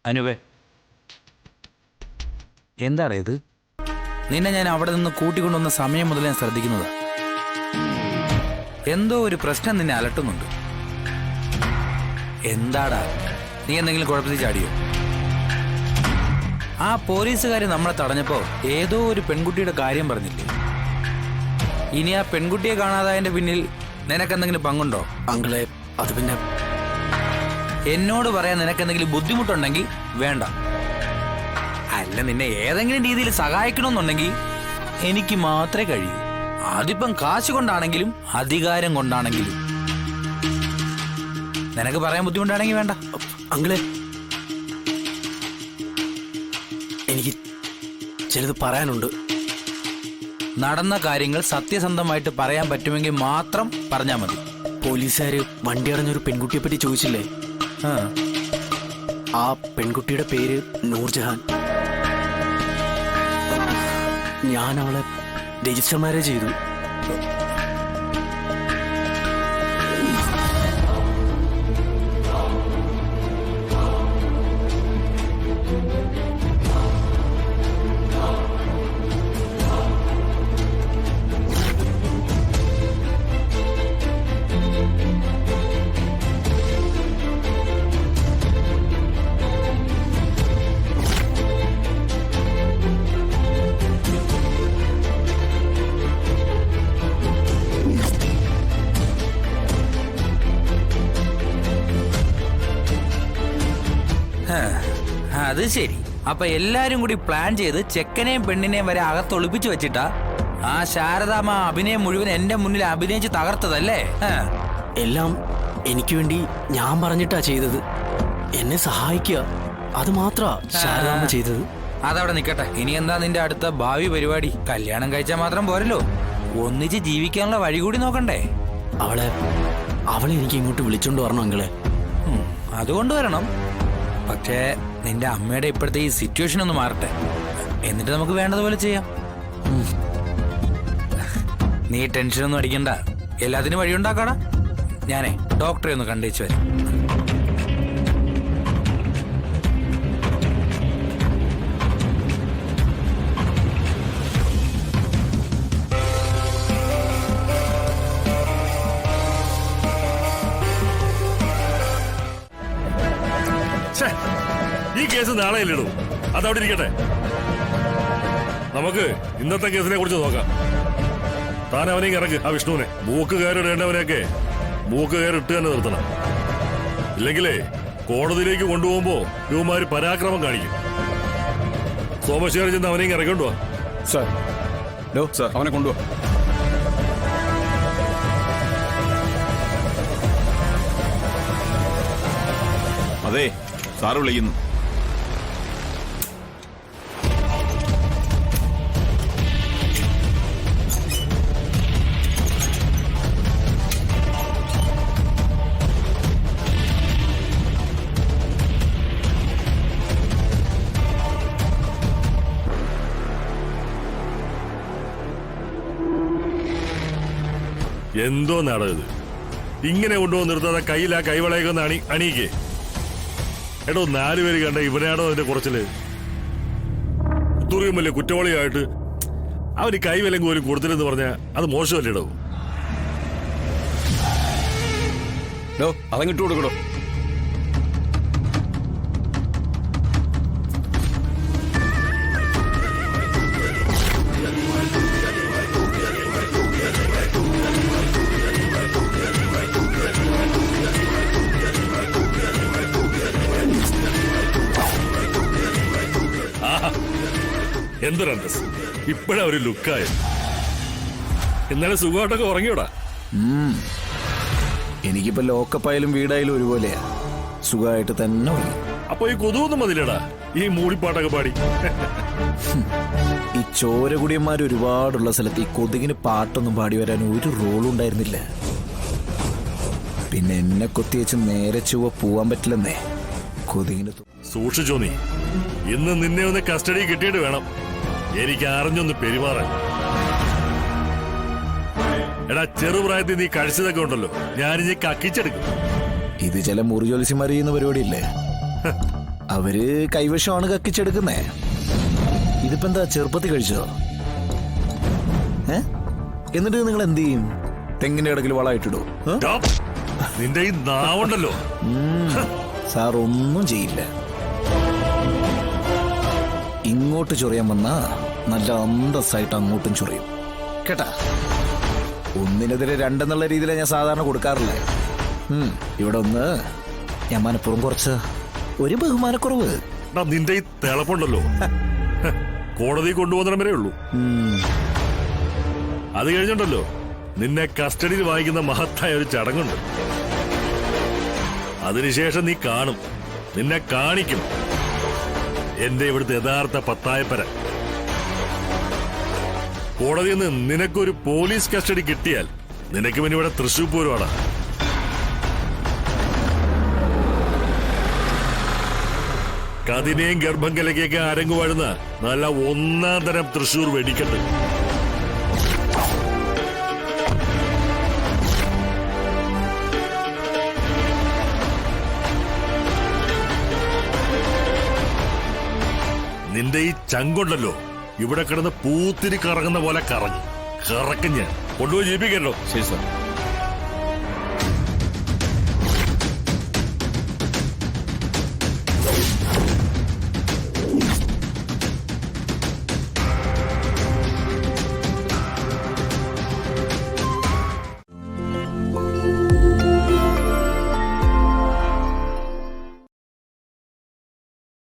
അനുവേ, എന്താണ് ഇത്? നിന്നെ ഞാൻ അവിടെ നിന്ന് കൂട്ടിക്കൊണ്ടുവന്ന സമയം മുതൽ ഞാൻ ശ്രദ്ധിക്കുന്നതാ. എന്തോ ഒരു പ്രശ്നം നിന്നെ അലട്ടുന്നുണ്ട്. എന്താടാ, നീ എന്തെങ്കിലും കുഴപ്പത്തിൽ ചാടിയോ? ആ പോലീസുകാർ നമ്മളെ തടഞ്ഞപ്പോ ഏതോ ഒരു പെൺകുട്ടിയുടെ കാര്യം പറഞ്ഞില്ലേ? ഇനി ആ പെൺകുട്ടിയെ കാണാതായതിന്റെ പിന്നിൽ നിനക്കെന്തെങ്കിലും പങ്കുണ്ടോ? അങ്കിളെ, അത് പിന്നെ എന്നോട് പറയാൻ നിനക്കെന്തെങ്കിലും ബുദ്ധിമുട്ടുണ്ടെങ്കിൽ വേണ്ട. അല്ല, നിന്നെ ഏതെങ്കിലും രീതിയിൽ സഹായിക്കണമെന്നുണ്ടെങ്കിൽ എനിക്ക് മാത്രമേ കഴിയൂ. അതിപ്പം കാശ് കൊണ്ടാണെങ്കിലും അധികാരം കൊണ്ടാണെങ്കിലും. നിനക്ക് പറയാൻ ബുദ്ധിമുട്ടാണെങ്കിൽ വേണ്ട. അങ്കിളെ, എനിക്ക് ചിലത് പറയാനുണ്ട്. നടന്ന കാര്യങ്ങൾ സത്യസന്ധമായിട്ട് പറയാൻ പറ്റുമെങ്കിൽ മാത്രം പറഞ്ഞാൽ മതി. പോലീസുകാര് വണ്ടി അടഞ്ഞൊരു പെൺകുട്ടിയെ പറ്റി ചോദിച്ചില്ലേ? ആ പെൺകുട്ടിയുടെ പേര് നൂർജഹാൻ. ഞാൻ അവളെ രജിസ്റ്റർ മാരേജ് ചെയ്തു. അത് ശരി. അപ്പൊ എല്ലാരും കൂടി പ്ലാൻ ചെയ്ത് ചെക്കനെയും പെണ്ണിനെയും വരെ അകത്തൊളിപ്പിച്ചു വെച്ചിട്ടാ ആ ശാരദാമ്മ അഭിനയം മുഴുവൻ എന്റെ മുന്നിൽ അഭിനയിച്ച് തകർത്തതല്ലേ? എല്ലാം എനിക്ക് വേണ്ടി ഞാൻ പറഞ്ഞിട്ടാ ചെയ്തത്. എന്നെ സഹായിക്കുക, അത് മാത്രാ ശാരദാമ്മ ചെയ്തത്. അതവിടെ നിക്കട്ടെ. ഇനി എന്താ നിന്റെ അടുത്ത ഭാവി പരിപാടി? കല്യാണം കഴിച്ചാൽ മാത്രം പോരല്ലോ, ഒന്നിച്ച് ജീവിക്കാനുള്ള വഴി കൂടി നോക്കണ്ടേ? അവളെ എനിക്ക് ഇങ്ങോട്ട് വിളിച്ചോണ്ട് വരണം അങ്കിളെ. അതുകൊണ്ട് വരണം. പക്ഷേ നിന്റെ അമ്മയുടെ ഇപ്പോഴത്തെ ഈ സിറ്റുവേഷൻ ഒന്ന് മാറട്ടെ, എന്നിട്ട് നമുക്ക് വേണ്ടതുപോലെ ചെയ്യാം. നീ ടെൻഷനൊന്നും അടിക്കണ്ട, എല്ലാത്തിനും വഴിയുണ്ടാക്കാടാ. ഞാനേ ഡോക്ടറെ ഒന്ന് കണ്ടേച്ചു വരാം. ഈ കേസ് നാളെ ഇല്ലടൂ, അതവിടെ ഇരിക്കട്ടെ. നമുക്ക് ഇന്നത്തെ കേസിനെ കുറിച്ച് നോക്കാം. താൻ അവനെ ഇറക്ക്, ആ വിഷ്ണുവിനെ. മൂക്കുകയറിടേണ്ടവനെയൊക്കെ മൂക്കുകയറിട്ട് തന്നെ നിർത്തണം. ഇല്ലെങ്കിലേ കോടതിയിലേക്ക് കൊണ്ടുപോകുമ്പോ ഇവന്മാര് പരാക്രമം കാണിക്കും. സോമശേഖരൻ ചെന്ന് അവനെ ഇറക്കൊണ്ടുവാ. സാർ, അവനെ കൊണ്ടുപോവാ. അതെ, സാറ് വിളിക്കുന്നു. എന്തോ നാടകത് ഇങ്ങനെ കൊണ്ടുപോകുന്ന നിർത്താതെ കയ്യിൽ ആ കൈവളയൊക്കെ ഒന്ന് അണിയിക്കേ. എടോ, 4 പേര് കണ്ട ഇവനാണോ അതിന്റെ കുറച്ചില്? ഇത്രയും വലിയ കുറ്റവാളിയായിട്ട് അവന് കൈവിലങ്ങ് പോലും കൊടുത്തില്ലെന്ന് പറഞ്ഞാൽ അത് മോശമല്ലേടോ? അതങ്ങിട്ട് കൊടുക്കടോ. എന്തൊരന്തസ്, ഇപ്പഴാ ഒരു ലുക്കായ. ഇന്നലെ സുഖമായിട്ടൊക്കെ ഉറങ്ങിയോടാ? എനിക്കിപ്പോ ലോക്കപ്പായാലും വീടായാലും ഒരുപോലെയാ, സുഖമായിട്ട് തന്നെ ഉറങ്ങി. അപ്പൊ ഈ കൊതുവൊന്നും മതിലടാ ഈ മൂളിപ്പാട്ടൊക്കെ പാടി? ഈ ചോരകുടിയന്മാർ ഒരുപാടുള്ള സ്ഥലത്ത് ഈ കൊതുകിന് പാട്ടൊന്നും പാടി വരാൻ ഒരു റോളും ഉണ്ടായിരുന്നില്ല. പിന്നെ എന്നെ കൊത്തിവെച്ച് നേരെ ചുവ പോവാൻ പറ്റില്ലെന്നേ കൊതുകിന്. സൂക്ഷിച്ചോ നീ. ഇന്ന് നിന്നെ ഒന്ന് കസ്റ്റഡി കിട്ടിയിട്ട് വേണം എനിക്ക് അറിഞ്ഞൊന്ന് പെരുമാറാൻ. എടാ, ചെറുപ്രായത്തിൽ നീ കഴിച്ചതൊക്കെ ഉണ്ടല്ലോ, ഞാനിഞ്ഞ് കക്കിച്ചെടുക്കും. ഇത് ചില മുറിജോലിസിമാർ ചെയ്യുന്ന പരിപാടിയില്ലേ? അവര് കൈവശമാണ് കക്കിച്ചെടുക്കുന്നേ. ഇതിപ്പോ എന്താ ചെറുപ്പത്തിൽ കഴിച്ചോ? എന്നിട്ട് നിങ്ങൾ എന്ത് ചെയ്യും? തെങ്ങിന്റെ ഇടയ്ക്ക് വളമായിട്ടിടൂ. ഡാ, നിന്റെ ഈ നാവുണ്ടല്ലോ. സാർ ഒന്നും ചെയ്യില്ല. ഇങ്ങോട്ട് ചൊറിയാൻ വന്നാ നല്ല അന്തസ്സായിട്ട് അങ്ങോട്ടും ചൊറിയും കേട്ടാ. ഒന്നിനെതിരെ രണ്ടെന്നുള്ള രീതിയിലാണ് ഞാൻ സാധാരണ കൊടുക്കാറില്ല. ഇവിടെ ഒന്ന് ഞാൻ മനഃപൂർവ്വം കുറച്ച് ഒരു ബഹുമാനക്കുറവ്. ഡാ, നിന്റെ ഈ തിളപ്പുണ്ടല്ലോ കോടതി കൊണ്ടുപോകുന്ന വരെ ഉള്ളൂ. അത് കഴിഞ്ഞുണ്ടല്ലോ നിന്നെ കസ്റ്റഡിയിൽ വാങ്ങിക്കുന്ന മഹത്തായ ഒരു ചടങ്ങുണ്ട്. അതിനുശേഷം നീ കാണും, നിന്നെ കാണിക്കും എന്റെ ഇവിടുത്തെ യഥാർത്ഥ പത്തായപ്പര. കോടതിയിൽ നിന്ന് നിനക്കൊരു പോലീസ് കസ്റ്റഡി കിട്ടിയാൽ നിനക്ക് പിന്നെ ഇവിടെ തൃശ്ശൂർ പൂരമാണ്. കതിനെയും ഗർഭം കലക്കിയൊക്കെ അരങ്ങു വാഴുന്ന നല്ല ഒന്നാം തരം തൃശ്ശൂർ വെടിക്കെട്ട്. നിന്റെ ഈ ചങ്കുണ്ടല്ലോ ഇവിടെ കിടന്ന് പൂത്തിരി കറങ്ങുന്ന പോലെ കറങ്ങും ഞാൻ. കൊണ്ടുപോയി ജീവിപ്പിക്കല്ലോ. ശരി സാർ.